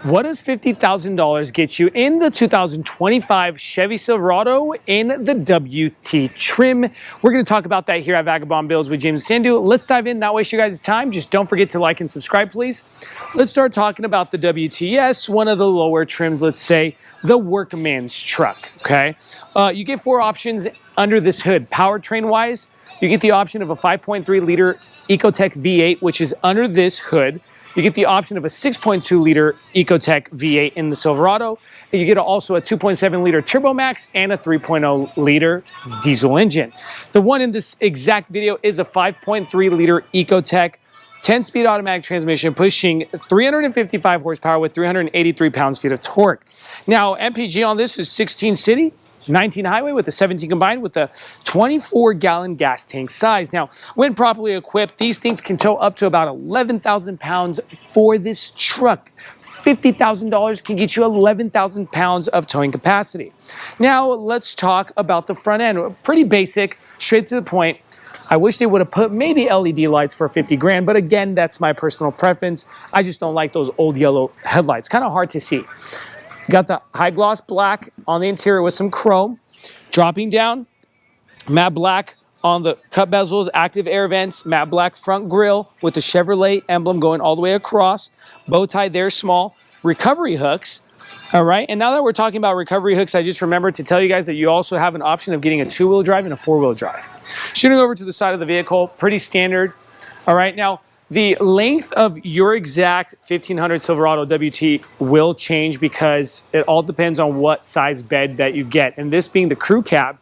What does $50,000 get you in the 2025 Chevy Silverado in the WT trim? We're going to talk about that here at Vagabond Builds with James Sandu. Let's dive in, not waste your guys' time. Just don't forget to like and subscribe, please. Let's start talking about the WTS, one of the lower trims, let's say, the workman's truck, okay? You get 4 options under this hood. Powertrain-wise, you get the option of a 5.3-liter Ecotec V8, which is under this hood. You get the option of a 6.2-liter Ecotec V8 in the Silverado. And you get also a 2.7-liter Turbomax and a 3.0-liter diesel engine. The one in this exact video is a 5.3-liter Ecotec 10-speed automatic transmission pushing 355 horsepower with 383 pounds-feet of torque. Now, MPG on this is 16 city, 19 highway with a 17 combined with a 24-gallon gas tank size. Now, when properly equipped, these things can tow up to about 11,000 pounds for this truck. $50,000 can get you 11,000 pounds of towing capacity. Now, let's talk about the front end. Pretty basic, straight to the point. I wish they would have put maybe LED lights for 50 grand, but again, that's my personal preference. I just don't like those old yellow headlights. Kind of hard to see. Got the high gloss black on the interior with some chrome. Dropping down, matte black on the cut bezels, active air vents, matte black front grille with the Chevrolet emblem going all the way across. Bow tie there, small. Recovery hooks. All right, and now that we're talking about recovery hooks, I just remembered to tell you guys that you also have an option of getting a 2-wheel drive and a 4-wheel drive. Shooting over to the side of the vehicle, pretty standard. All right, now, the length of your exact 1500 Silverado WT will change because it all depends on what size bed that you get. And this being the crew cab,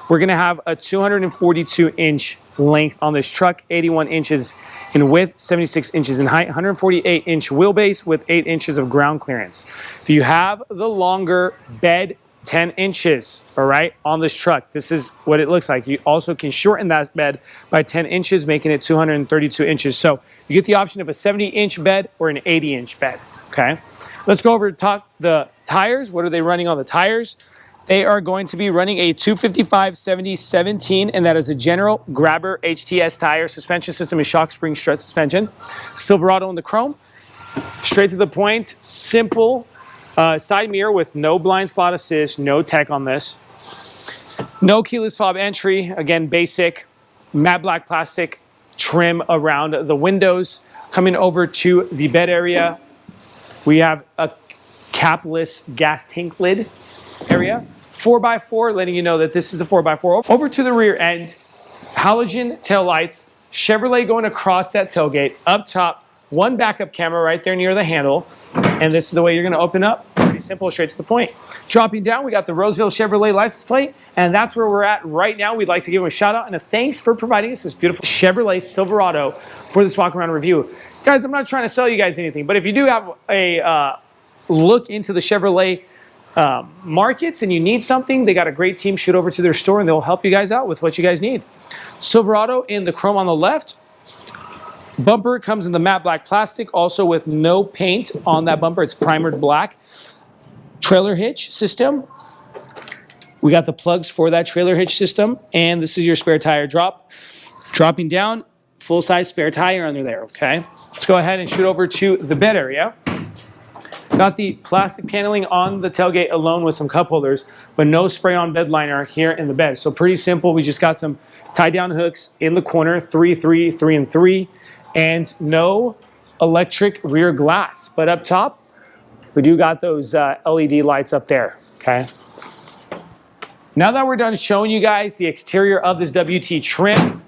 we're going to have a 242-inch length on this truck, 81 inches in width, 76 inches in height, 148-inch wheelbase with 8 inches of ground clearance. If you have the longer bed, 10 inches, all right, on this truck. This is what it looks like. You also can shorten that bed by 10 inches, making it 232 inches. So you get the option of a 70-inch bed or an 80-inch bed, okay? Let's go over to talk the tires. What are they running on the tires? They are going to be running a 255/70/17, and that is a general grabber HTS tire. Suspension system is shock spring strut suspension. Silverado in the chrome. Straight to the point, simple. Side mirror with no blind spot assist, no tech on this. No keyless fob entry, again, basic. Matte black plastic trim around the windows. Coming over to the bed area, we have a capless gas tank lid area. 4x4, letting you know that this is a 4x4. Over to the rear end, halogen tail lights, Chevrolet going across that tailgate. Up top, one backup camera right there near the handle. And this is the way you're going to open up. Pretty simple, straight to the point. Dropping down, we got the Roseville Chevrolet license plate, and that's where we're at right now. We'd like to give them a shout out and a thanks for providing us this beautiful Chevrolet Silverado for this walk around review. Guys, I'm not trying to sell you guys anything, but if you do have a look into the Chevrolet markets and you need something, they got a great team. Shoot over to their store and they'll help you guys out with what you guys need. Silverado in the chrome on the left. Bumper comes in the matte black plastic, also with no paint on that bumper. It's primered black. Trailer hitch system. We got the plugs for that trailer hitch system, and this is your spare tire drop. Dropping down, full-size spare tire under there, okay? Let's go ahead and shoot over to the bed area. Got the plastic paneling on the tailgate alone with some cup holders, but no spray-on bed liner here in the bed. So pretty simple. We just got some tie-down hooks in the corner, 3, 3, 3, and 3. And no electric rear glass. But up top, we do got those LED lights up there, okay? Now that we're done showing you guys the exterior of this WT trim,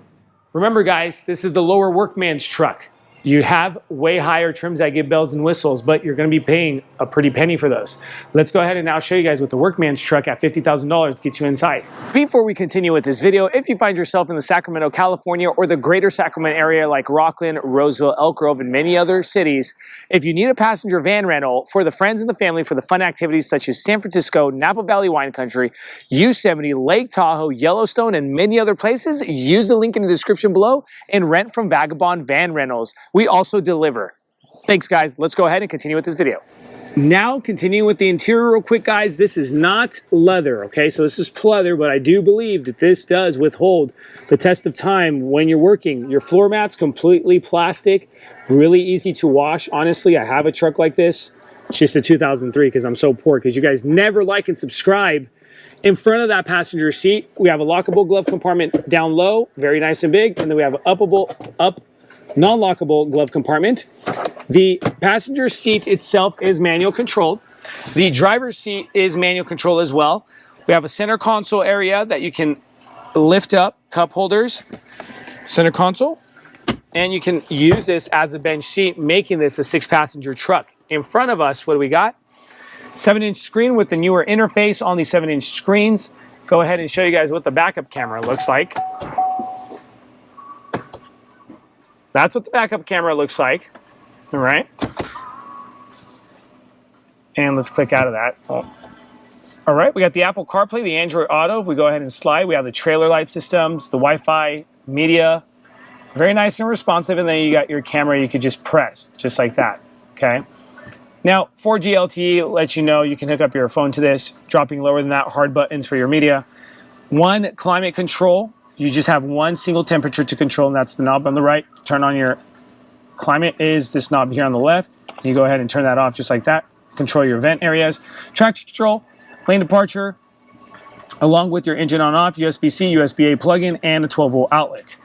remember guys, this is the lower workman's truck. You have way higher trims that get bells and whistles, but you're going to be paying a pretty penny for those. Let's go ahead and now show you guys what the workman's truck at $50,000 gets you inside. Before we continue with this video, if you find yourself in the Sacramento, California, or the greater Sacramento area like Rockland, Roseville, Elk Grove, and many other cities, if you need a passenger van rental for the friends and the family for the fun activities such as San Francisco, Napa Valley Wine Country, Yosemite, Lake Tahoe, Yellowstone, and many other places, use the link in the description below and rent from Vagabond Van Rentals. We also deliver. Thanks, guys. Let's go ahead and continue with this video. Now, continuing with the interior real quick, guys, this is not leather, okay? So this is pleather, but I do believe that this does withhold the test of time when you're working. Your floor mat's completely plastic, really easy to wash. Honestly, I have a truck like this. It's just a 2003 because I'm so poor, because you guys never like and subscribe. In front of that passenger seat, we have a lockable glove compartment down low, very nice and big, and then we have an non-lockable glove compartment. The passenger seat itself is manual controlled. The driver's seat is manual control as well. We have a center console area that you can lift up, cup holders, center console, and you can use this as a bench seat, making this a 6-passenger truck. In front of us, what do we got? 7-inch screen with the newer interface on these 7-inch screens. Go ahead and show you guys what the backup camera looks like. That's what the backup camera looks like. All right. And let's click out of that. All right, we got the Apple CarPlay, the Android Auto. If we go ahead and slide, we have the trailer light systems, the Wi-Fi, media. Very nice and responsive. And then you got your camera you could just press, just like that, okay? Now, 4G LTE lets you know you can hook up your phone to this, dropping lower than that, hard buttons for your media. One climate control, you just have one single temperature to control, and that's the knob on the right. To turn on your climate is this knob here on the left. You go ahead and turn that off just like that. Control your vent areas. Traction control, lane departure, along with your engine on off, USB-C, USB-A plug-in, and a 12-volt outlet.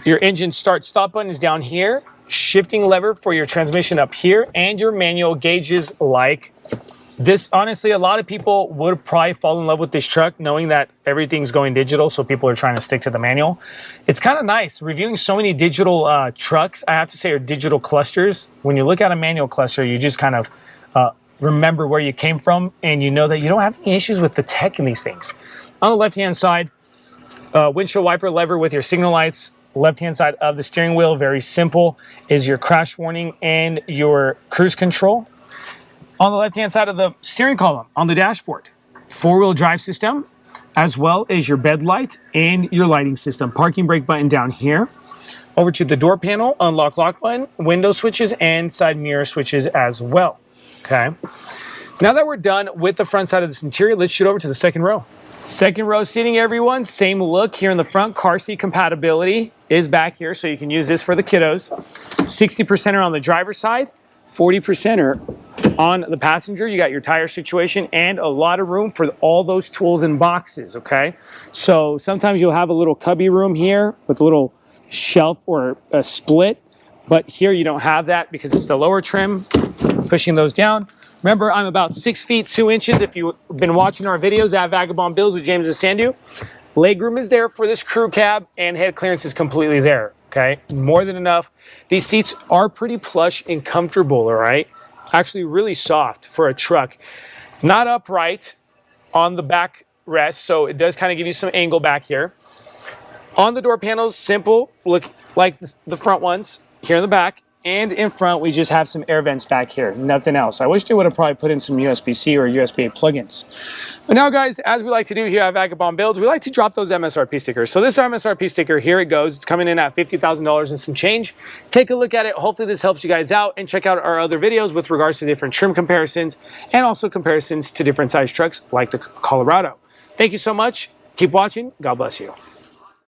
Your engine start-stop button is down here. Shifting lever for your transmission up here, and your manual gauges like this. Honestly, a lot of people would probably fall in love with this truck knowing that everything's going digital, so people are trying to stick to the manual. It's kind of nice. Reviewing so many digital trucks, I have to say, are digital clusters. When you look at a manual cluster, you just kind of remember where you came from, and you know that you don't have any issues with the tech in these things. On the left-hand side, windshield wiper lever with your signal lights. Left-hand side of the steering wheel, very simple, is your crash warning and your cruise control. On the left-hand side of the steering column, on the dashboard, 4-wheel drive system, as well as your bed light and your lighting system. Parking brake button down here. Over to the door panel, unlock lock button, window switches, and side mirror switches as well, okay? Now that we're done with the front side of this interior, let's shoot over to the second row. Second row seating, everyone. Same look here in the front. Car seat compatibility is back here, so you can use this for the kiddos. 60% are on the driver's side, 40% are on the passenger. You got your tire situation and a lot of room for all those tools and boxes, okay? So sometimes you'll have a little cubby room here with a little shelf or a split, but here you don't have that because it's the lower trim. Pushing those down. Remember, I'm about 6 feet 2 inches. If you've been watching our videos at Vagabond Builds with James and Sandu, legroom is there for this crew cab, and head clearance is completely there, okay? More than enough. These seats are pretty plush and comfortable, all right? Actually really soft for a truck. Not upright on the back rest, so it does kind of give you some angle back here. On the door panels, simple, look like the front ones here in the back. And in front, we just have some air vents back here, nothing else. I wish they would have probably put in some USB-C or USB-A plugins. But now, guys, as we like to do here at Vagabond Builds, we like to drop those MSRP stickers. So this MSRP sticker, here it goes. It's coming in at $50,000 and some change. Take a look at it. Hopefully this helps you guys out, and check out our other videos with regards to different trim comparisons and also comparisons to different size trucks like the Colorado. Thank you so much. Keep watching. God bless you.